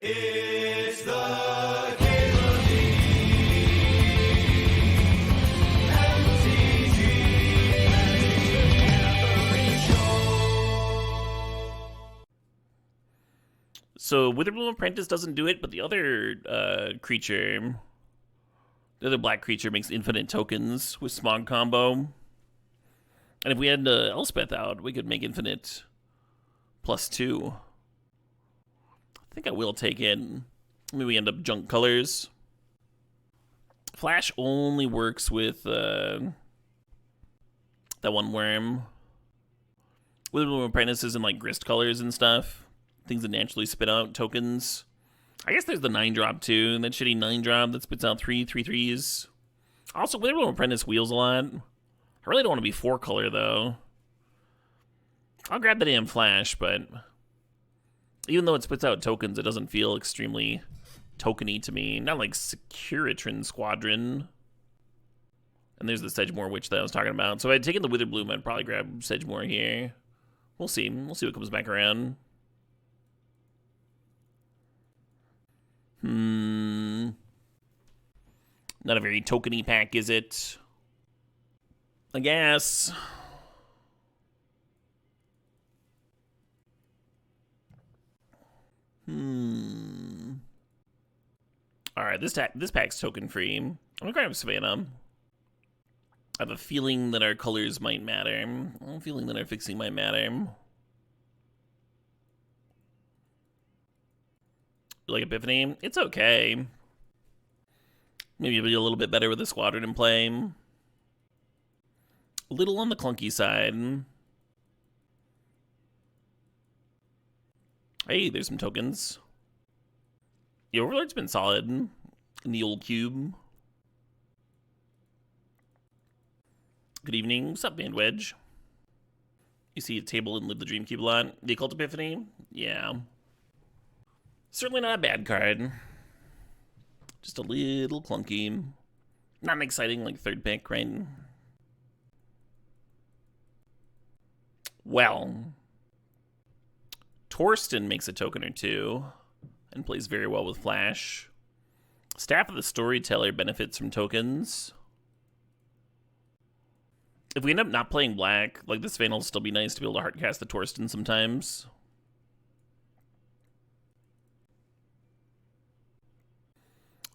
It's the Cable League. MTG Gathering Show. So Witherbloom Apprentice doesn't do it, but the other creature, the other black creature, makes infinite tokens with Smog combo. And if we had Elspeth out, we could make infinite +2. I think I will take it. Maybe we end up junk colors. Flash only works with that one worm. Witherbloom Apprentice is in like grist colors and stuff. Things that naturally spit out tokens. I guess there's the 9-drop too. That shitty 9-drop that spits out 3/3s. Also, Witherbloom Apprentice wheels a lot. I really don't want to be 4-color though. I'll grab the damn Flash, but even though it spits out tokens, it doesn't feel extremely tokeny to me. Not like Securitrin Squadron. And there's the Sedgemoor Witch that I was talking about. So if I had taken the Witherbloom, I'd probably grab Sedgemoor here. We'll see. We'll see what comes back around. Not a very tokeny pack, is it? I guess. Alright, this pack's token free. I'm gonna grab Savannah. I have a feeling that our colors might matter. I have a feeling that our fixing might matter. Like Epiphany? It's okay. Maybe it'll be a little bit better with the Squadron in play. A little on the clunky side. Hey, there's some tokens. The Overlord's been solid in the old cube. Good evening. What's up, Bandwedge? You see a table and Live the Dream Cube a lot. The Occult Epiphany? Yeah. Certainly not a bad card. Just a little clunky. Not an exciting, like, third pick, right? Well, Torsten makes a token or two and plays very well with Flash. Staff of the Storyteller benefits from tokens. If we end up not playing black, like, this Vayne will still be nice to be able to hardcast the Torsten sometimes.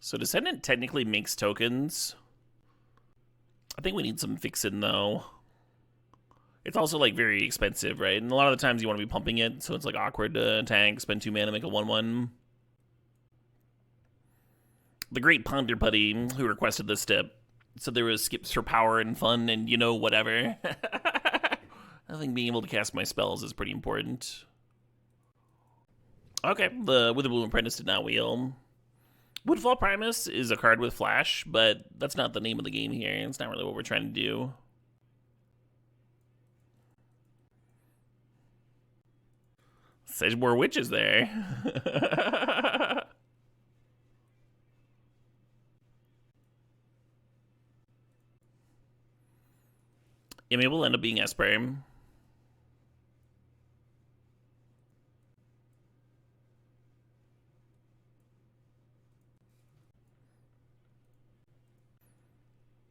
So Descendant technically makes tokens. I think we need some fixin' though. It's also like very expensive, right? And a lot of the times you want to be pumping it, so it's like awkward to tank, spend 2 mana, make a 1/1. The great Ponder Putty, who requested this tip, said there was skips for power and fun and, you know, whatever. I think being able to cast my spells is pretty important. Okay, the Witherbloom Apprentice did not wheel. Woodfall Primus is a card with Flash, but that's not the name of the game here. It's not really what we're trying to do. Sedgemoor Witch is there. Yeah, maybe we'll end up being Esper.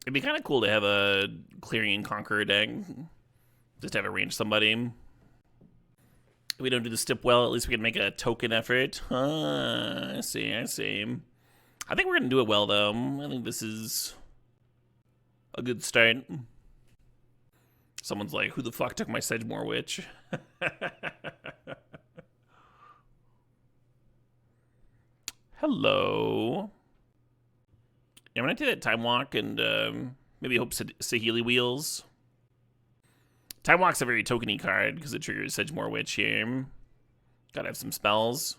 It'd be kind of cool to have a Clarion Conqueror deck. Just have it range somebody. If we don't do the stip well, at least we can make a token effort. I see, I see. I think we're going to do it well, though. I think this is a good start. Someone's like, who the fuck took my Sedgemoor Witch? Hello. Yeah, I'm going to take that Time Walk and maybe hope Saheeli wheels. Time Walk's a very tokeny card because it triggers Sedgemoor Witch here. Gotta have some spells.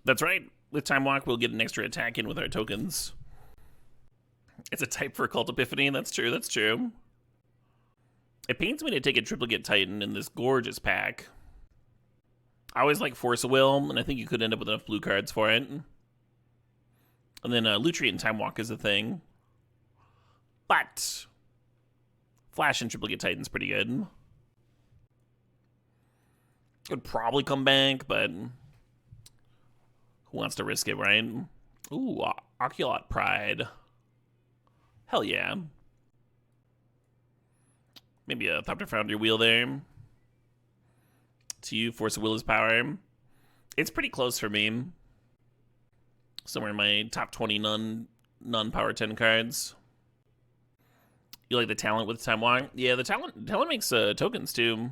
That's right. With Time Walk, we'll get an extra attack in with our tokens. It's a type for Occult Epiphany. That's true, that's true. It pains me to take a Triplicate Titan in this gorgeous pack. I always like Force of Will, and I think you could end up with enough blue cards for it. And then Lutri and Time Walk is a thing. But Flash and Triplicate Titan's pretty good. Could probably come back, but who wants to risk it, right? Ooh, Oculot Pride. Hell yeah. Maybe a Thopter Foundry wheel there. To you, Force of Will is power. It's pretty close for me. Somewhere in my top 20 non-power 10 cards. You like the talent with Time Walk? Yeah, the talent makes tokens too.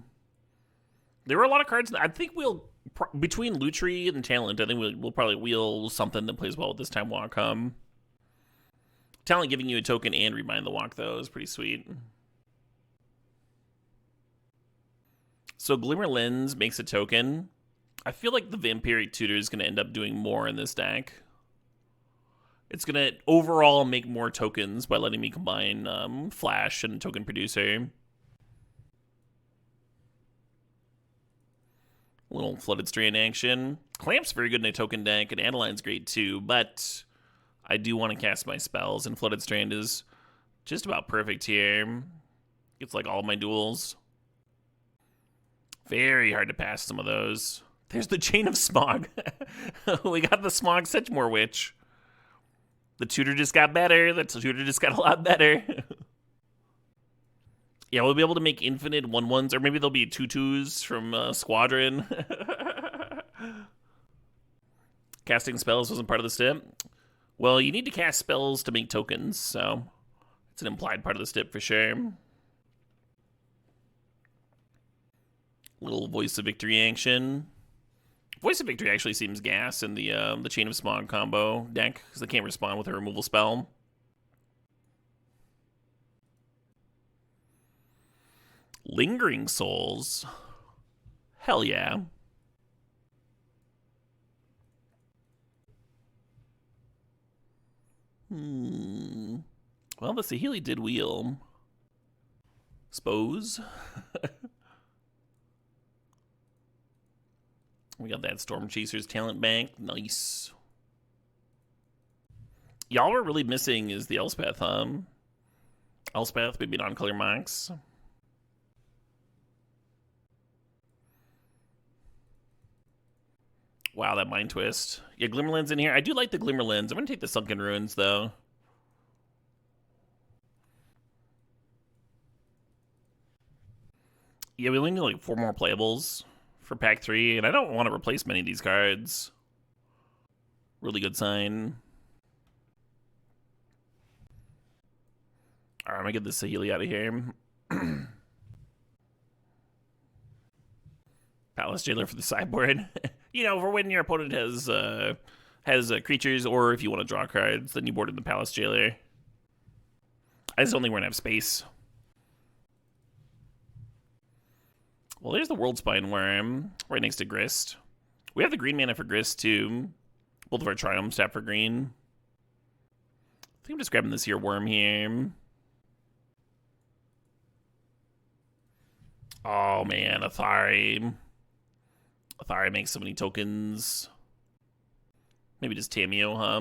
There were a lot of cards. I think we'll, between Lutri and talent, I think we'll probably wheel something that plays well with this Time Walk. Talent giving you a token and remind the walk, though, is pretty sweet. So Glimmer Lens makes a token. I feel like the Vampiric Tutor is going to end up doing more in this deck. It's going to overall make more tokens by letting me combine Flash and Token Producer. Little Flooded Strand action. Clamp's very good in a token deck, and Adeline's great too, but I do want to cast my spells, and Flooded Strand is just about perfect here. It's like all of my duels. Very hard to pass some of those. There's the Chain of Smog. We got the Smog Sedgemoor Witch. The tutor just got better. The tutor just got a lot better. Yeah, we'll be able to make infinite 1/1s, or maybe there'll be 2/2s from Squadron. Casting spells wasn't part of the step. Well, you need to cast spells to make tokens, so it's an implied part of the step for sure. Little Voice of Victory action. Voice of Victory actually seems gas in the Chain of Smog combo deck, because they can't respond with a removal spell. Lingering Souls. Hell yeah. Well, the Saheeli did wheel. Suppose. We got that Storm Chaser's Talent Bank. Nice. Y'all were really missing is the Elspeth, huh? Elspeth, maybe non-color Mox. Wow, that Mind Twist. Yeah, Glimmerlands in here. I do like the Glimmerlands. I'm going to take the Sunken Ruins, though. Yeah, we only need like 4 more playables for pack 3, and I don't want to replace many of these cards. Really good sign. Alright, I'm going to get this Saheeli out of here. Palace Jailer for the sideboard. You know, for when your opponent has creatures, or if you want to draw cards, then you board in the Palace Jailer. I just don't think we're going to have space. Well, there's the World Spine Worm, right next to Grist. We have the green mana for Grist, too. Both of our Triumphs tap for green. I think I'm just grabbing this here Worm here. Oh, man, Athari. Athari makes so many tokens. Maybe just Tameo, huh?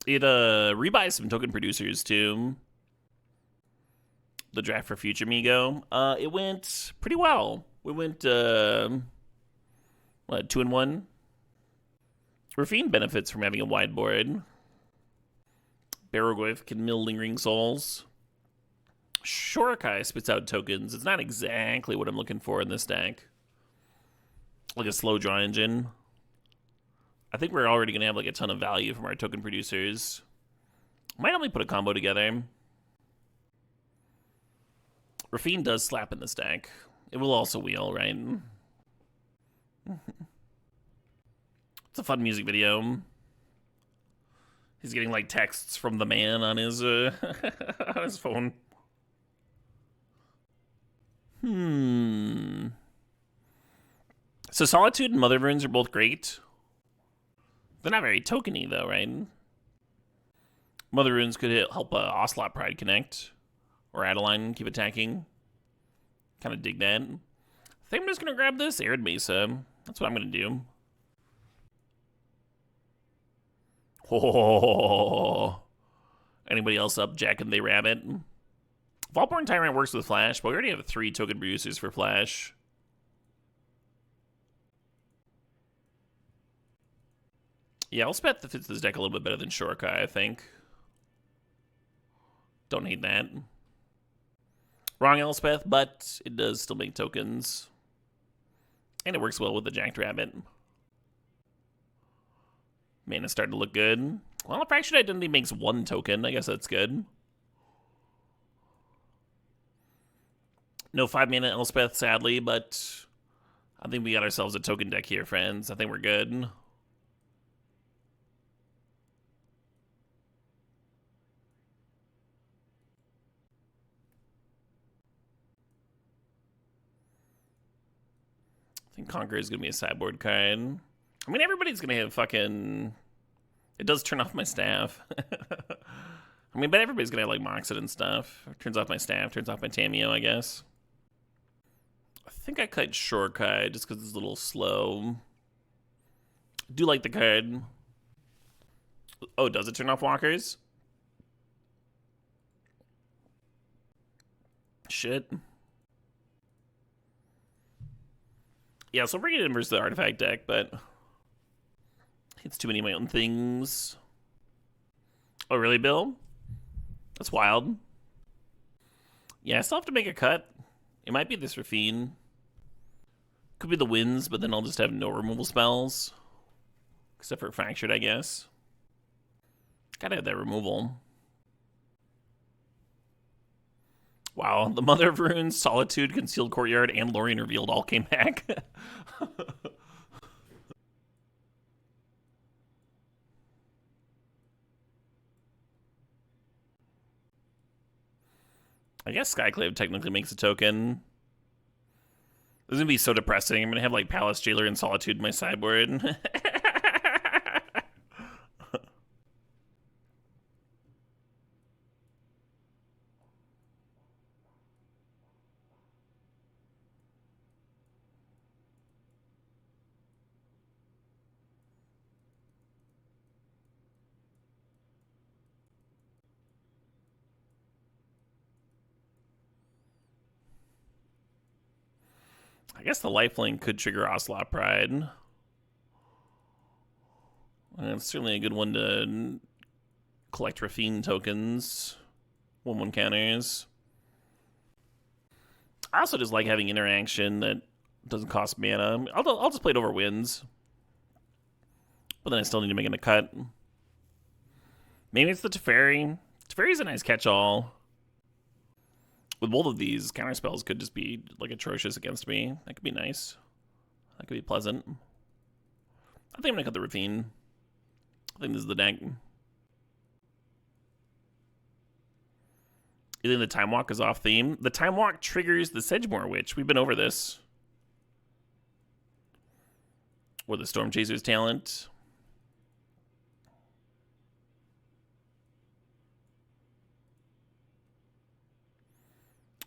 It rebuys some token producers, too. The draft for Future Migo. It went pretty well. We went, 2-1? Rafine benefits from having a wide board. Barrogoyf can mill Lingering Souls. Shorikai spits out tokens. It's not exactly what I'm looking for in this deck. Like a slow draw engine. I think we're already going to have like a ton of value from our token producers. Might only put a combo together. Rafine does slap in this deck. It will also wheel, right? It's a fun music video. He's getting like texts from the man on his on his phone. So Solitude and Mother of Runes are both great. They're not very tokeny though, right? Mother of Runes could help Ocelot Pride connect. Or Adeline keep attacking. Kind of dig that. I think I'm just going to grab this Arid Mesa. That's what I'm going to do. Oh. Anybody else up Jack and the Rabbit? Vaultborn Tyrant works with Flash, but we already have 3 token producers for Flash. Yeah, Elspeth fits this deck a little bit better than Shorkai, I think. Don't hate that. Wrong Elspeth, but it does still make tokens. And it works well with the Jacked Rabbit. Mana's starting to look good. Well, Fractured Identity makes 1 token. I guess that's good. No 5-mana Elspeth, sadly, but I think we got ourselves a token deck here, friends. I think we're good. I think Conqueror is going to be a sideboard card. I mean, everybody's going to have fucking... It does turn off my staff. I mean, but everybody's going to have, like, Mox it and stuff. Turns off my staff, turns off my Tamiyo, I guess. I think I cut Shorkai just because it's a little slow. I do like the card. Oh, does it turn off walkers? Shit. Yeah, so I'm bringing it in versus the artifact deck, but it's too many of my own things. Oh, really, Bill? That's wild. Yeah, I still have to make a cut. It might be this Rafine. Could be the Winds, but then I'll just have no removal spells. Except for Fractured, I guess. Gotta have that removal. Wow, the Mother of Runes, Solitude, Concealed Courtyard, and Lorien Revealed all came back. I guess Skyclave technically makes a token. This is gonna be so depressing. I'm gonna have like Palace Jailer and Solitude in my sideboard. I guess the lifelink could trigger Ocelot Pride. And it's certainly a good one to collect Rafine tokens. 1/1 counters. I also just like having interaction that doesn't cost mana. I'll just play it over Winds. But then I still need to make it a cut. Maybe it's the Teferi. Teferi's a nice catch-all. With both of these, counter spells could just be like atrocious against me. That could be nice. That could be pleasant. I think I'm gonna cut the Rafine. I think this is the deck. You think the Time Walk is off theme? The Time Walk triggers the Sedgemoor Witch. We've been over this. Or the Storm Chaser's talent.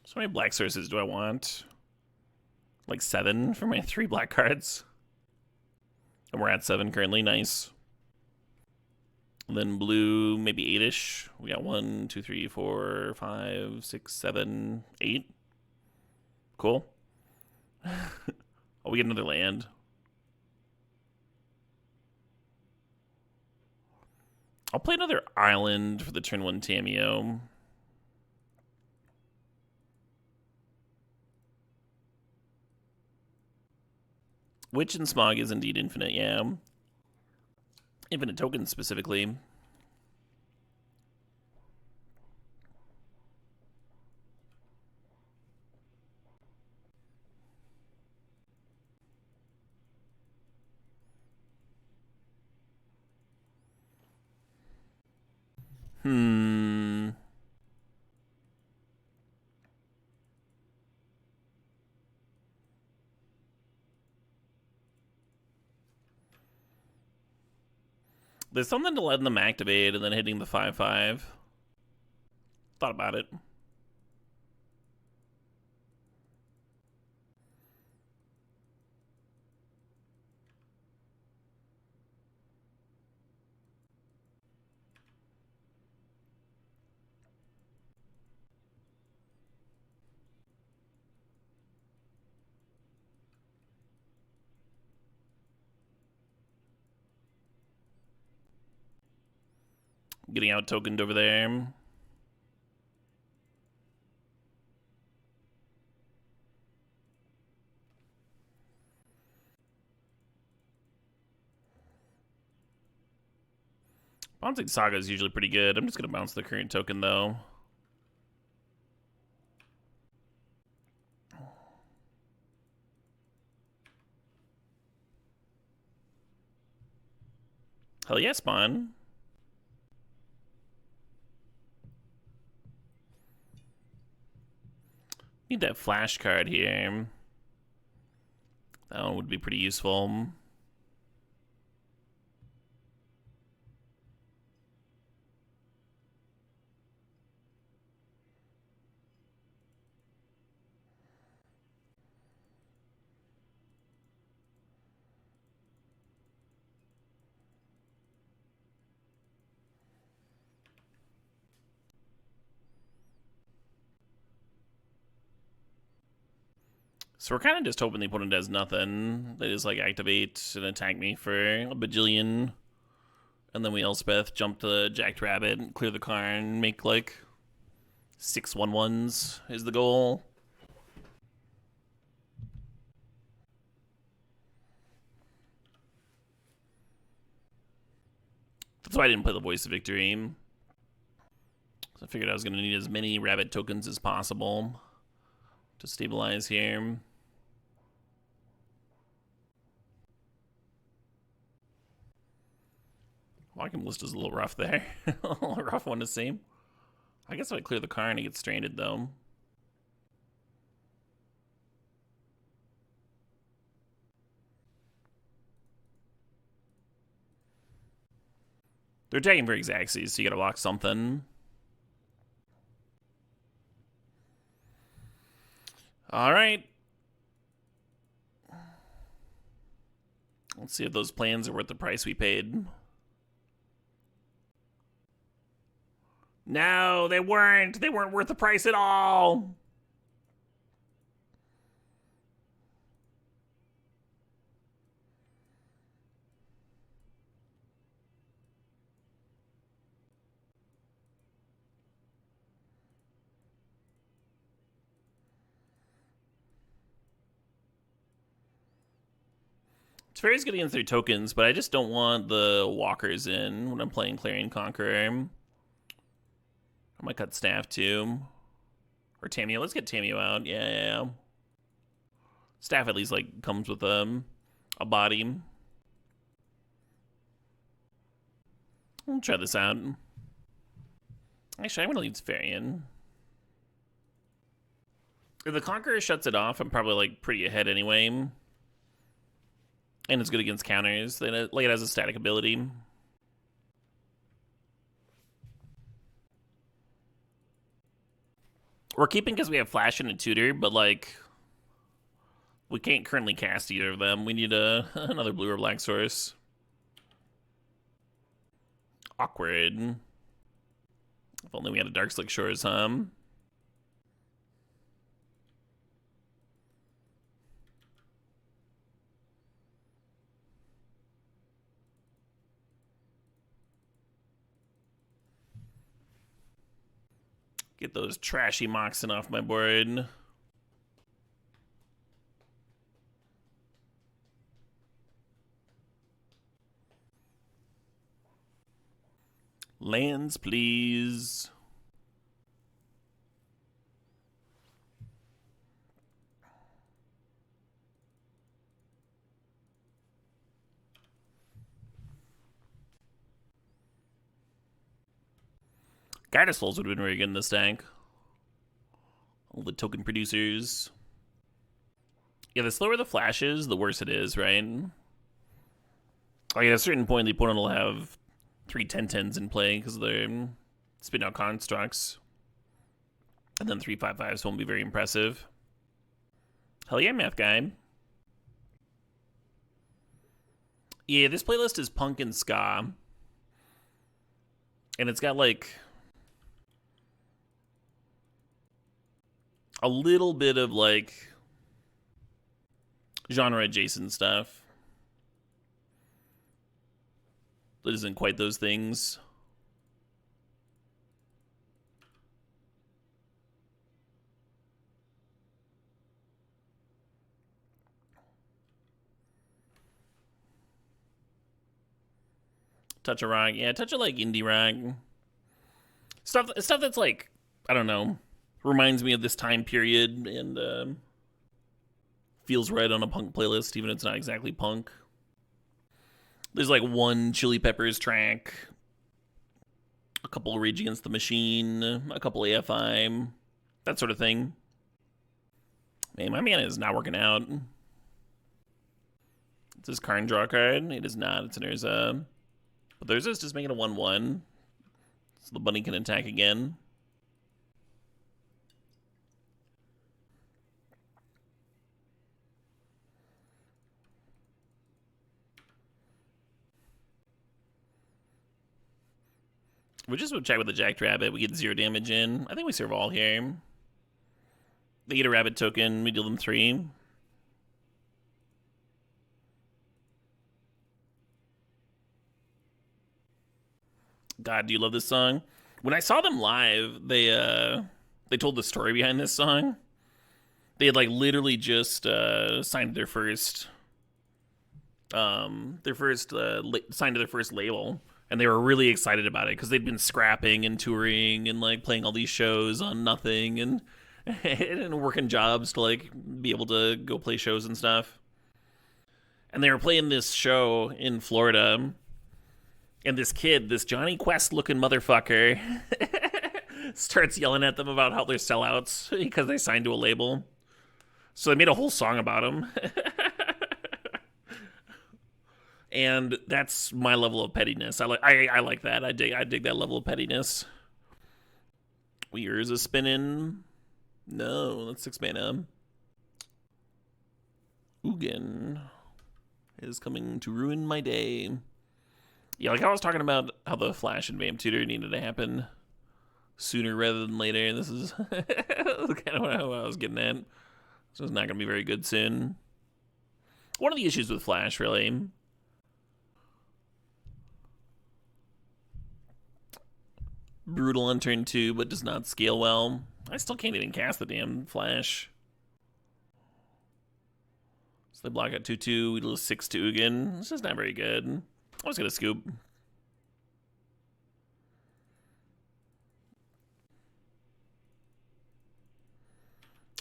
So many black sources do I want? Like 7 for my 3 black cards. And we're at 7 currently, nice. And then blue, maybe 8-ish. We got 1, 2, 3, 4, 5, 6, 7, 8. Cool. Oh, we get another land. I'll play another island for the turn 1 Tamiyo. Witch and Smog is indeed infinite, yeah. Infinite tokens specifically. There's something to letting them activate and then hitting the 5/5. Thought about it. getting out tokened over there. Bouncing Saga is usually pretty good. I'm just going to bounce the current token, though. Hell yeah, Spawn. Need that flash card here. That one would be pretty useful. So we're kind of just hoping the opponent does nothing. They just like activate and attack me for a bajillion. And then we Elspeth jump the Jacked Rabbit and clear the card and make like 6/1/1s is the goal. That's why I didn't play the Voice of Victory. So I figured I was going to need as many rabbit tokens as possible to stabilize here. Walking list is a little rough there. A little rough one to see. I guess if I clear the car and he gets stranded, though. They're attacking for Xaxes, so you gotta lock something. Alright. Let's see if those plans are worth the price we paid. No, they weren't. They weren't worth the price at all. Teferi's getting in through tokens, but I just don't want the walkers in when I'm playing Clarion Conqueror. I might cut Staff too. Or Tamio. Let's get Tamio out. Yeah. Staff at least like comes with a body. We'll try this out. Actually, I'm gonna leave Teferian. If the Conqueror shuts it off, I'm probably like pretty ahead anyway. And it's good against counters. Then it has a static ability. We're keeping because we have Flash and a Tutor, but like we can't currently cast either of them. We need another blue or black source. Awkward. If only we had a Dark Slick Shores, huh? Get those trashy Moxen off my board. Lands, please. Guidus Souls would have been very good in this deck. All the token producers. Yeah, the slower the flash is, the worse it is, right? Like at a certain point, the opponent will have 3 10/10s in play because they're spitting out constructs. And then 3 5/5s won't be very impressive. Hell yeah, math guy. Yeah, this playlist is punk and ska. And it's got like a little bit of like genre adjacent stuff that isn't quite those things. Touch of rock. Yeah, touch of like indie rock. Stuff that's like, I don't know, reminds me of this time period and feels right on a punk playlist, even if it's not exactly punk. There's like one Chili Peppers track, a couple Rage Against the Machine, a couple AFI, that sort of thing. Man, my mana is not working out. Is this Karn draw card? It is not. It's an Urza. But there's this just making a 1/1. So the bunny can attack again. We just would check with the Jacked Rabbit. We get 0 damage in. I think we serve all here. They get a rabbit token. We deal them 3. God, do you love this song? When I saw them live, they told the story behind this song. They had like literally just signed their first signed to their first label, and they were really excited about it because they'd been scrapping and touring and like playing all these shows on nothing and and working jobs to like be able to go play shows and stuff. And they were playing this show in Florida. And this kid, this Johnny Quest looking motherfucker, starts yelling at them about how they're sellouts because they signed to a label. So they made a whole song about him. And that's my level of pettiness. I like that. I dig that level of pettiness. Urza spinning. No, that's 6 mana. Ugin is coming to ruin my day. Yeah, like I was talking about how the Flash and Vamp Tutor needed to happen sooner rather than later. This is kind of what I was getting at. So it's not going to be very good soon. One of the issues with Flash, really. Brutal on turn 2, but does not scale well. I still can't even cast the damn Flash. So they block out 2/2. We lose 6 to Ugin. It's just not very good. I was going to scoop.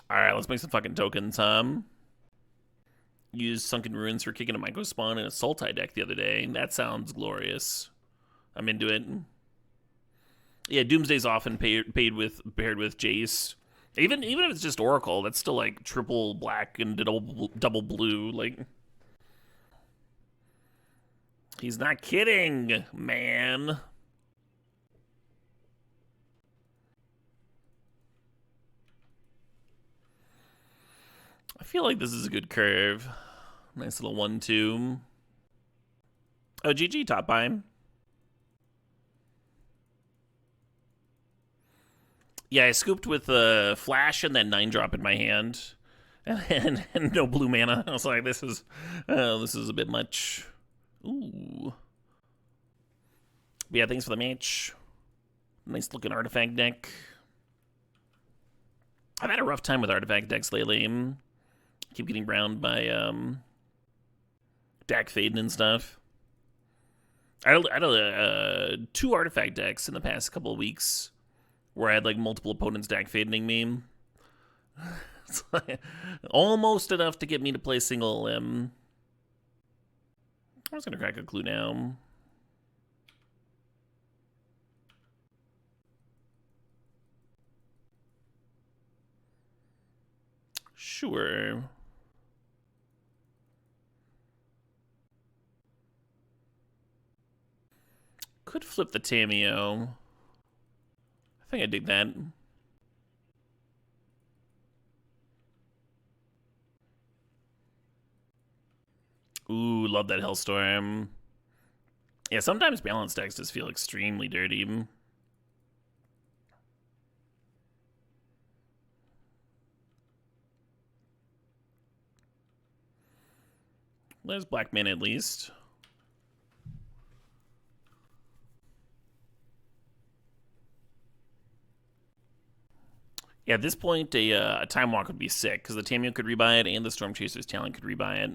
Alright, let's make some fucking tokens, Used Sunken Ruins for kicking a Microspawn in a Sultai deck the other day. That sounds glorious. I'm into it. Yeah, Doomsday's often paired with Jace. Even if it's just Oracle, that's still like triple black and double blue. Like, he's not kidding, man. I feel like this is a good curve. Nice little 1/2. Oh, GG, top buy. Yeah, I scooped with a Flash and then 9-drop in my hand. And no blue mana. I was like, this is a bit much. Ooh. But yeah, thanks for the match. Nice looking artifact deck. I've had a rough time with artifact decks lately. Keep getting browned by Dak Faden and stuff. I had 2 artifact decks in the past couple of weeks where I had like multiple opponents Dak Fadening me. It's like almost enough to get me to play single limb. I was gonna crack a clue now. Sure. Could flip the Tameo. I think I dig that. Ooh, love that Hellstorm. Yeah, sometimes balance decks just feel extremely dirty. There's black mana at least. Yeah, at this point, a Time Walk would be sick, because the Tameo could rebuy it, and the Storm Chaser's Talent could rebuy it.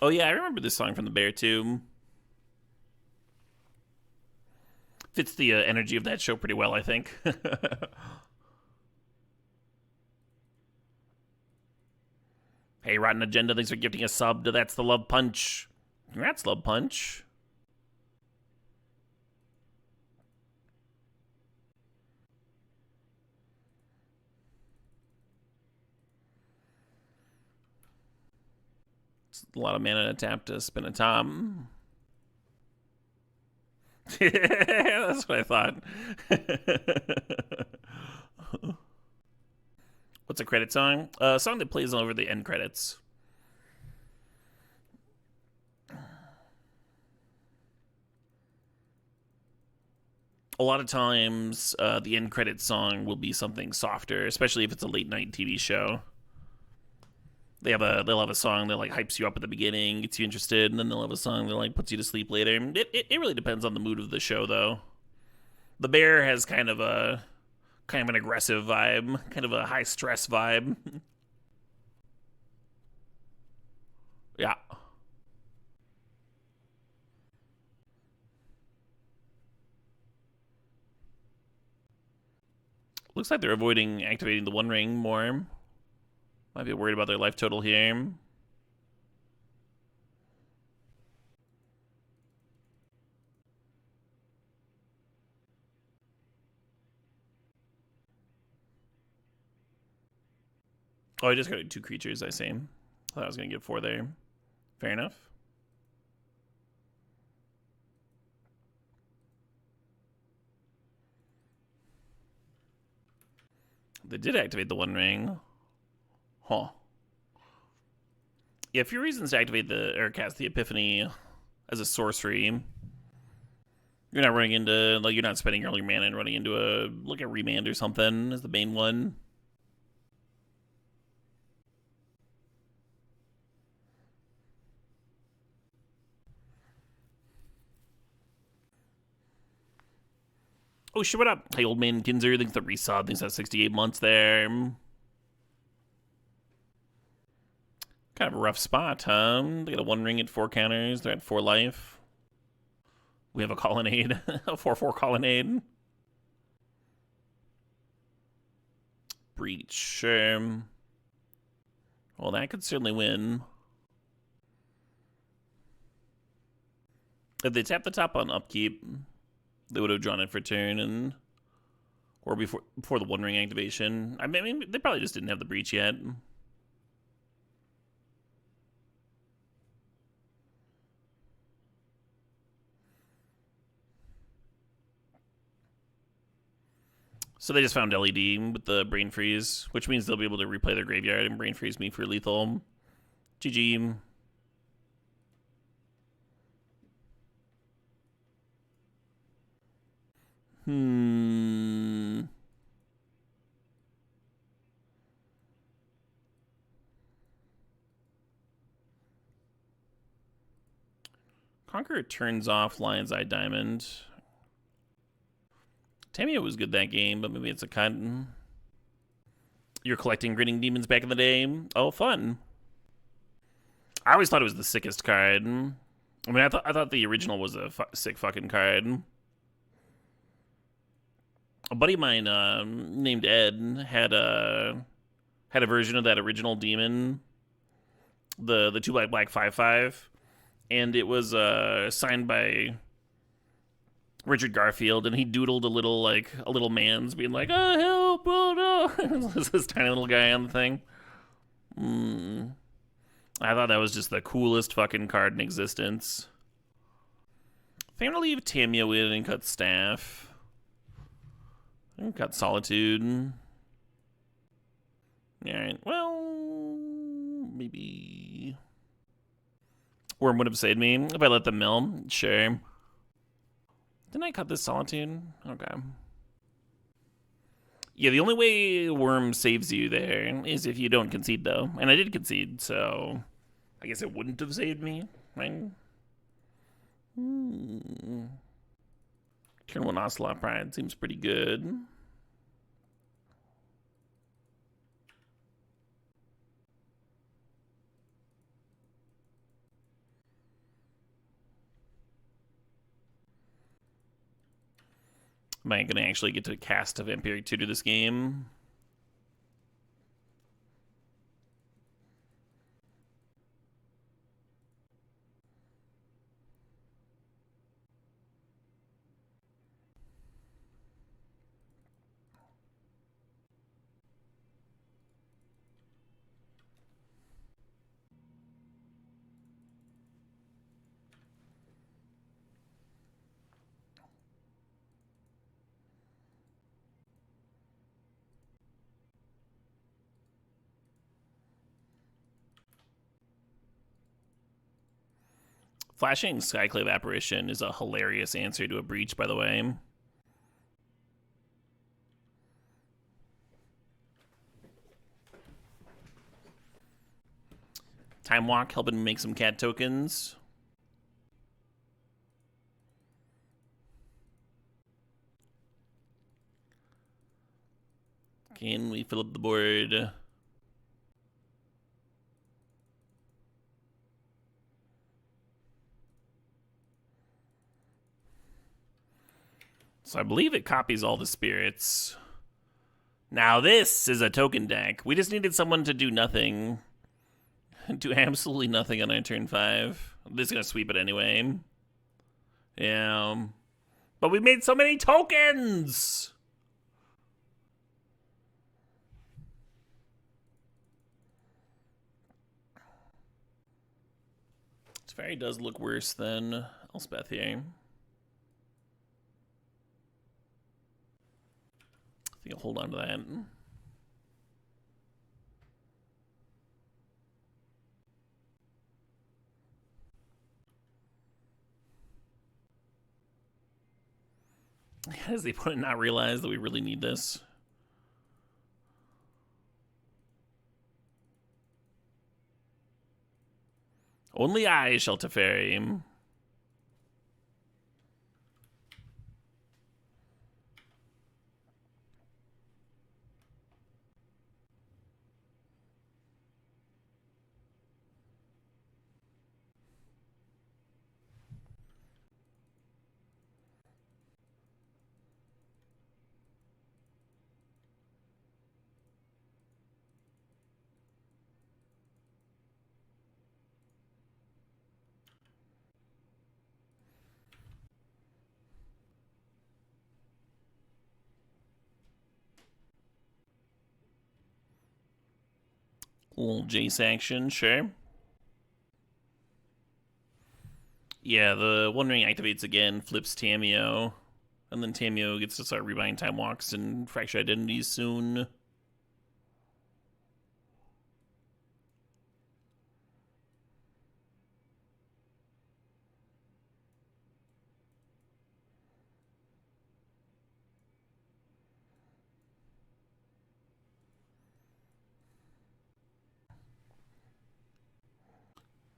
Oh yeah, I remember this song from the Bear too. Fits the energy of that show pretty well, I think. Hey, Rotten Agenda, thanks for gifting a sub to That's the Love Punch. Congrats, Love Punch. It's a lot of mana to tap to spin a top. That's what I thought. What's a credit song? A song that plays over the end credits. A lot of times, the end credit song will be something softer, especially if it's a late night TV show. They'll have a song that like hypes you up at the beginning, gets you interested, and then they'll have a song that like puts you to sleep later. It really depends on the mood of the show, though. The Bear has kind of an aggressive vibe, kind of a high stress vibe. Yeah. Looks like they're avoiding activating the One Ring more. Might be worried about their life total here. Oh, I just got 2 creatures, I see. Thought I was going to get 4 there. Fair enough. They did activate the One Ring. Huh. Yeah, a few reasons to activate or cast the Epiphany as a sorcery. You're not running into, like, you're not spending all your mana and running into a remand or something as the main one. Oh shit, what up? Hey, old man Kinzer thinks that Resod thinks that's 68 months there. Kind of a rough spot, huh? They got a 1 ring at 4 counters. They're at 4 life. We have a colonnade. A 4/4 colonnade. Breach. Well, that could certainly win. If they tapped the top on upkeep, they would have drawn it for turn or before the One Ring activation. I mean, they probably just didn't have the breach yet. So they just found LED with the Brain Freeze, which means they'll be able to replay their graveyard and Brain Freeze me for lethal. GG. Conqueror turns off Lion's Eye Diamond. Tamio was good that game, but maybe it's a cut. You're collecting Grinning Demons back in the day. Oh, fun. I always thought it was the sickest card. I mean, I thought the original was a sick fucking card. A buddy of mine named Ed had a version of that original demon, the 2 black 5/5, and it was signed by Richard Garfield, and he doodled a little man's being like, "Oh help! Oh no!" This tiny little guy on the thing. I thought that was just the coolest fucking card in existence. I think I'm gonna leave Tamio in and cut Staff. I think cut Solitude. Alright, well, maybe Worm would have saved me if I let them mill. Sure. Didn't I cut this Solitude? Okay. Yeah, the only way Worm saves you there is if you don't concede, though. And I did concede, so I guess it wouldn't have saved me, right? Turn 1 Ocelot Pride seems pretty good. Am I going to actually get to cast a Vampiric Tutor this game? Flashing Skyclave Apparition is a hilarious answer to a Breach, by the way. Time Walk, helping make some cat tokens. Can we fill up the board? So I believe it copies all the spirits. Now this is a token deck. We just needed someone to do nothing. Do absolutely nothing on our turn 5. I'm just gonna sweep it anyway. Yeah. But we made so many tokens! Teferi does look worse than Elspeth here. I think I'll hold on to that. Has the opponent not realized that we really need this? Only I shall Teferi. Little Jace action, sure. Yeah, the One Ring activates again, flips Tamio, and then Tamio gets to start rebuying Time Walks and Fracture Identities soon.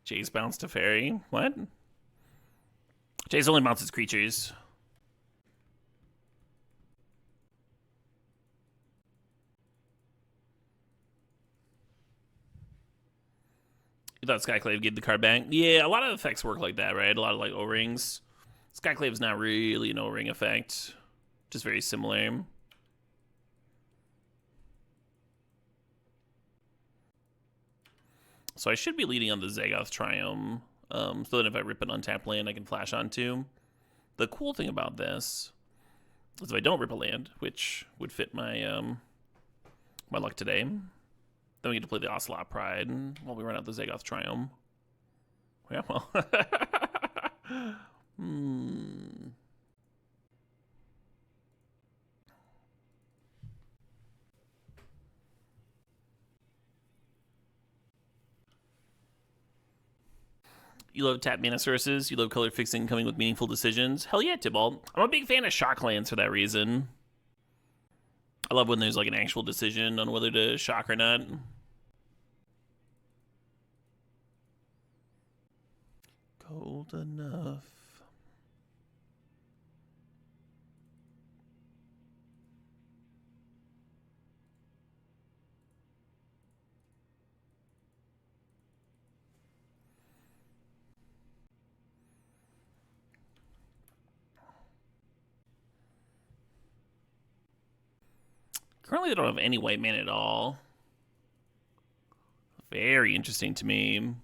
Jace bounced to Fairy. What? Jace only bounces creatures. You thought Skyclave gave the card back? Yeah, a lot of effects work like that, right? A lot of like O-rings. Skyclave's not really an O-ring effect. Just very similar. So I should be leading on the Zagoth Triumph. So that if I rip an untapped land, I can flash onto. The cool thing about this is if I don't rip a land, which would fit my my luck today, then we get to play the Ocelot Pride while we run out the Zagoth Triumph. Yeah, well. You love tap mana sources. You love color fixing coming with meaningful decisions. Hell yeah, Tybalt. I'm a big fan of shock lands for that reason. I love when there's like an actual decision on whether to shock or not. Cold enough. Currently, they don't have any white mana at all. Very interesting to me.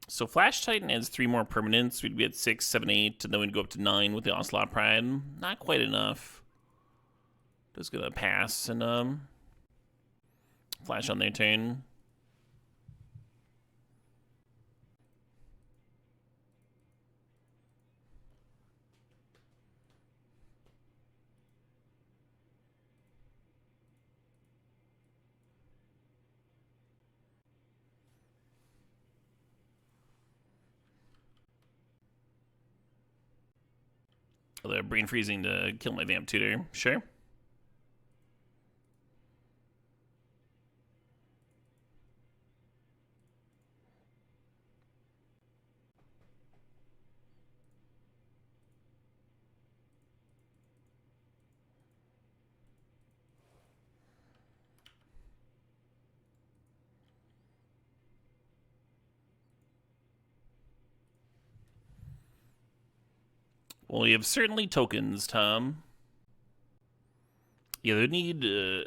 So Flash Titan adds 3 more permanents. We'd be at 6, 7, 8, and then we'd go up to 9 with the Onslaught Pride. Not quite enough. Just gonna pass and flash on their turn. They're brain freezing to kill my Vamp Tutor. Sure. Well, you have certainly tokens, Tom. Yeah, they need the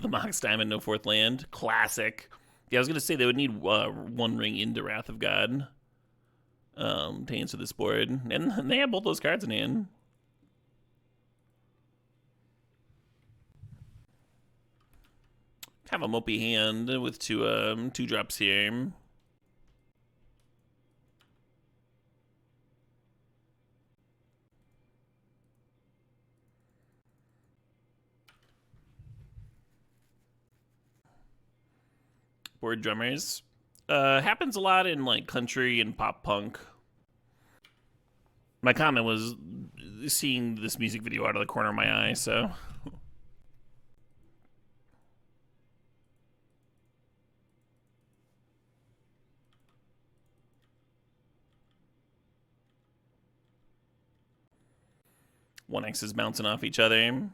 Mox Diamond, no fourth land. Classic. Yeah, I was gonna say they would need 1 ring into Wrath of God to answer this board, and they have both those cards in hand. Have a mopey hand with 2 drops here. Board drummers. Happens a lot in like country and pop punk. My comment was seeing this music video out of the corner of my eye, so. One X is bouncing off each other.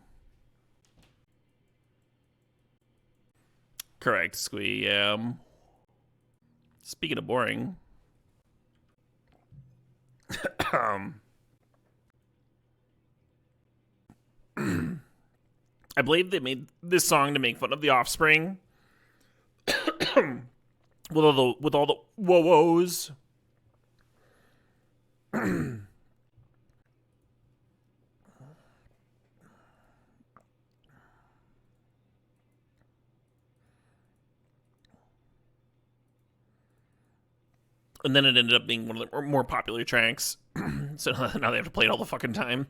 Correct, Squee, yeah. Speaking of boring. I believe they made this song to make fun of The Offspring. with all the whoa-woes. And then it ended up being one of the more popular tracks. So now they have to play it all the fucking time.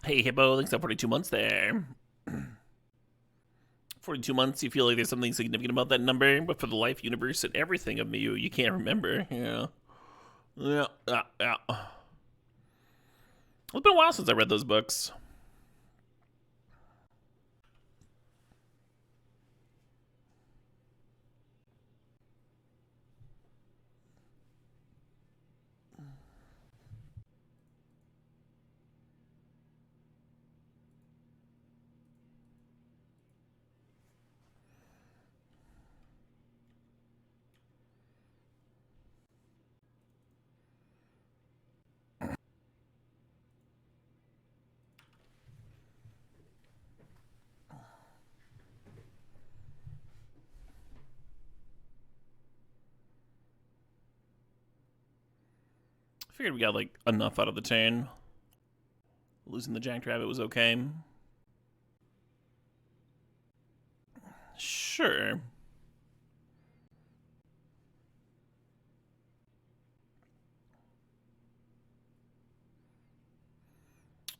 Hey, Hippo, thanks for 42 months there. 42 months, you feel like there's something significant about that number, but for the life, universe, and everything of you can't remember. Yeah. Yeah. It's been a while since I read those books. I figured we got like enough out of the turn. Losing the Jackrabbit was okay. Sure.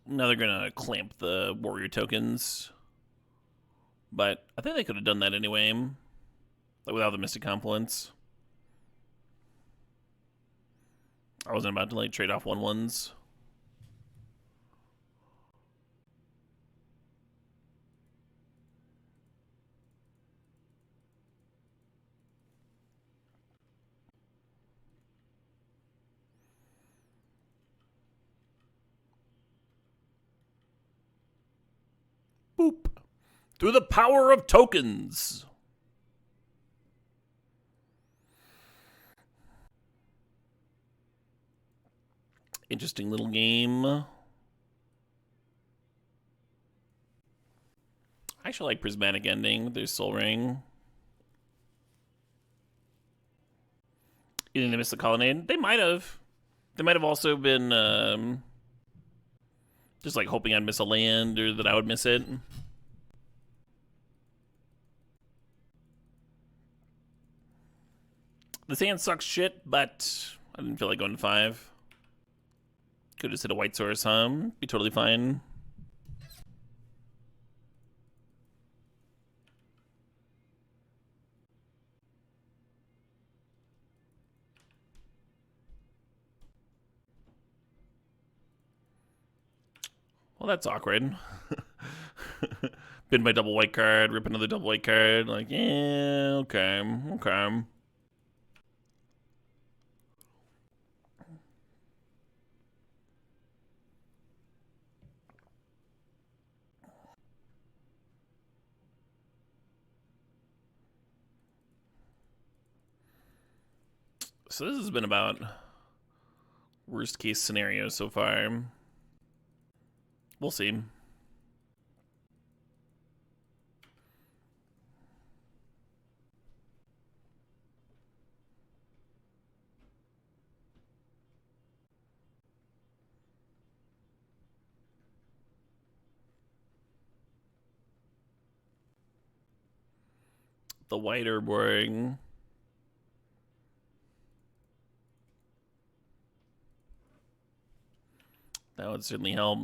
Now they're gonna clamp the warrior tokens. But I think they could have done that anyway. Like without the Mystic Confluence. I wasn't about to like trade off 1/1s. Boop. Through the power of tokens. Interesting little game. I actually like Prismatic Ending. There's Soul Ring. You didn't miss the Colonnade? They might have. They might have also been just like hoping I'd miss a land or that I would miss it. The sand sucks shit, but I didn't feel like going to 5. Could just hit a white source, huh? Be totally fine. Well, that's awkward. Bid my double white card, rip another double white card. Like, yeah, okay, okay. So this has been about worst case scenario so far. We'll see. The white are boring. That would certainly help.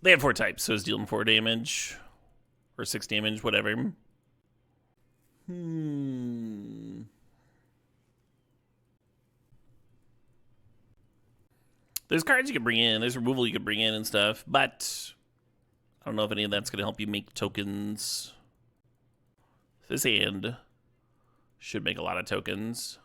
They have 4 types, so it's dealing 4 damage. Or 6 damage, whatever. There's cards you can bring in, there's removal you can bring in and stuff, but I don't know if any of that's going to help you make tokens. This hand should make a lot of tokens.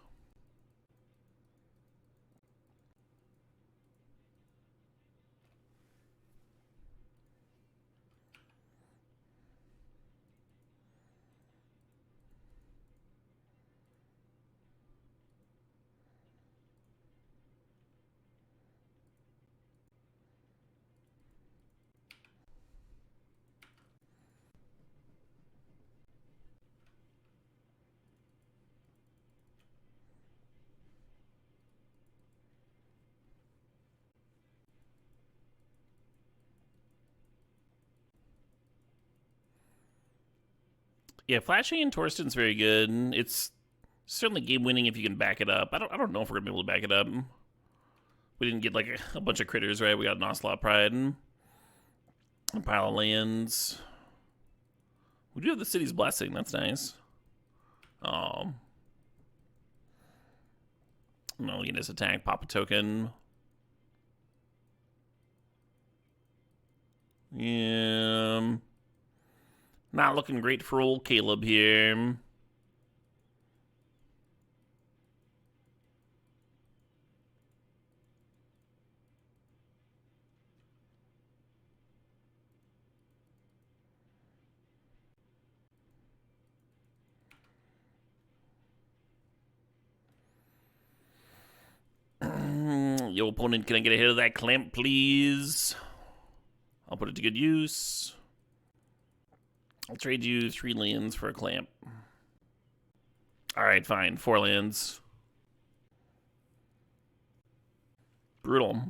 Yeah, flashing in Torsten's very good. It's certainly game winning if you can back it up. I don't know if we're gonna be able to back it up. We didn't get like a bunch of critters, right? We got an Ocelot Pride, a pile of lands. We do have the city's blessing. That's nice. Oh, no, you just attack, pop a token. Yeah, not looking great for old Caleb here. Your opponent, can I get a hit of that clamp, please? I'll put it to good use. I'll trade you 3 lands for a clamp. Alright, fine. 4 lands. Brutal.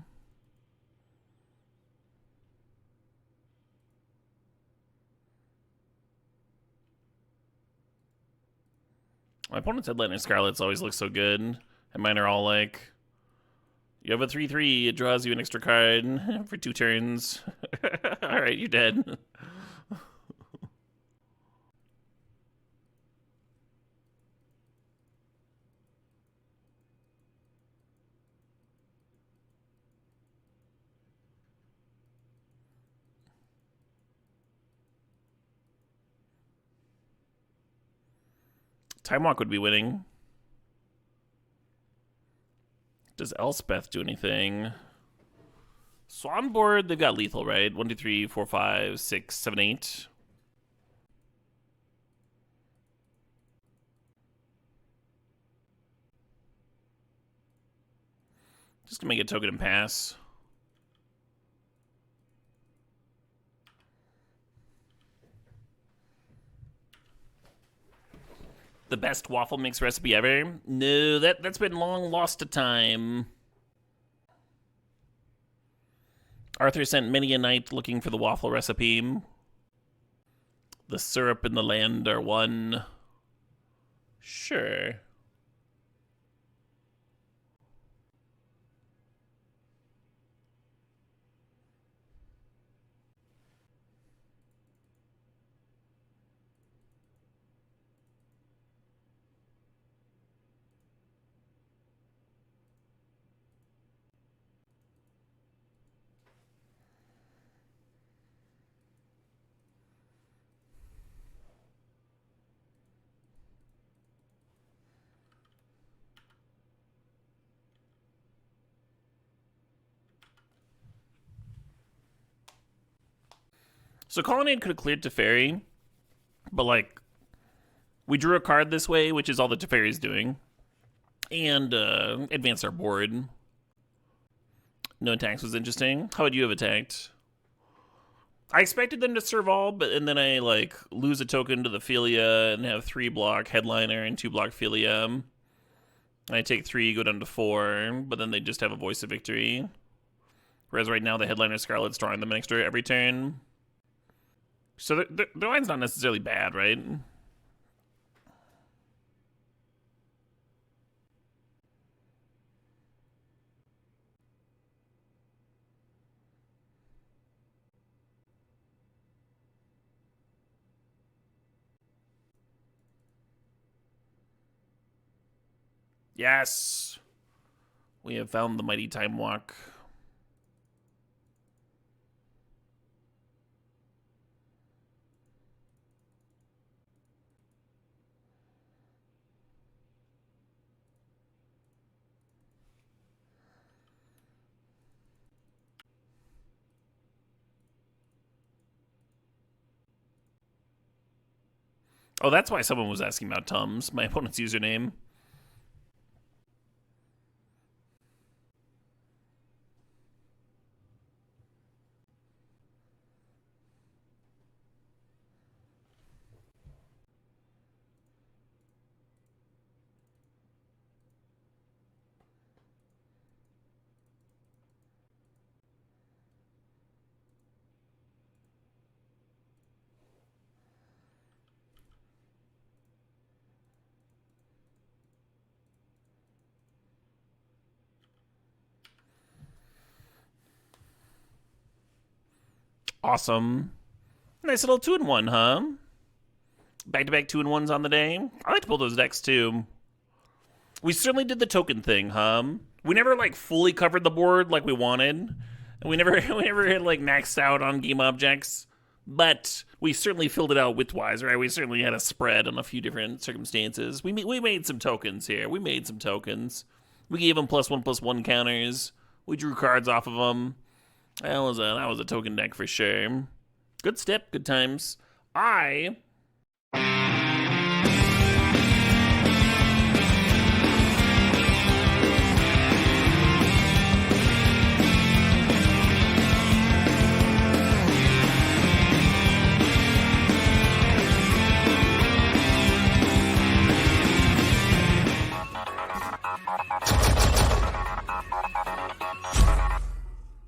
My opponent's Headliner Scarlets always look so good. And mine are all like, you have a 3/3, it draws you an extra card for 2 turns. Alright, you're dead. Time Walk would be winning. Does Elspeth do anything? Swan board, they've got lethal, right? 1, 2, 3, 4, 5, 6, 7, 8. Just gonna make a token and pass. The best waffle mix recipe ever? No, that's been long lost to time. Arthur sent many a night looking for the waffle recipe. The syrup and the land are one. Sure. So Colonnade could have cleared Teferi, but like, we drew a card this way, which is all that Teferi's doing, and advanced our board. No attacks was interesting. How would you have attacked? I expected them to serve all, and then I like lose a token to the Philia and have 3 block Headliner and 2 block Philia. And I take 3, go down to 4, but then they just have a Voice of Victory. Whereas right now the Headliner Scarlet's drawing them an extra every turn. So their line's not necessarily bad, right? Yes! We have found the mighty Time Walk. Oh, that's why someone was asking about Tums, my opponent's username. Awesome. Nice little 2-in-1, huh? Back-to-back 2-in-1s on the day. I like to pull those decks, too. We certainly did the token thing, huh? We never, like, fully covered the board like we wanted. And we never had, like, maxed out on game objects. But we certainly filled it out width-wise, right? We certainly had a spread on a few different circumstances. We made some tokens here. We made some tokens. We gave them +1/+1 counters. We drew cards off of them. That was a token deck for sure. Good step, good times.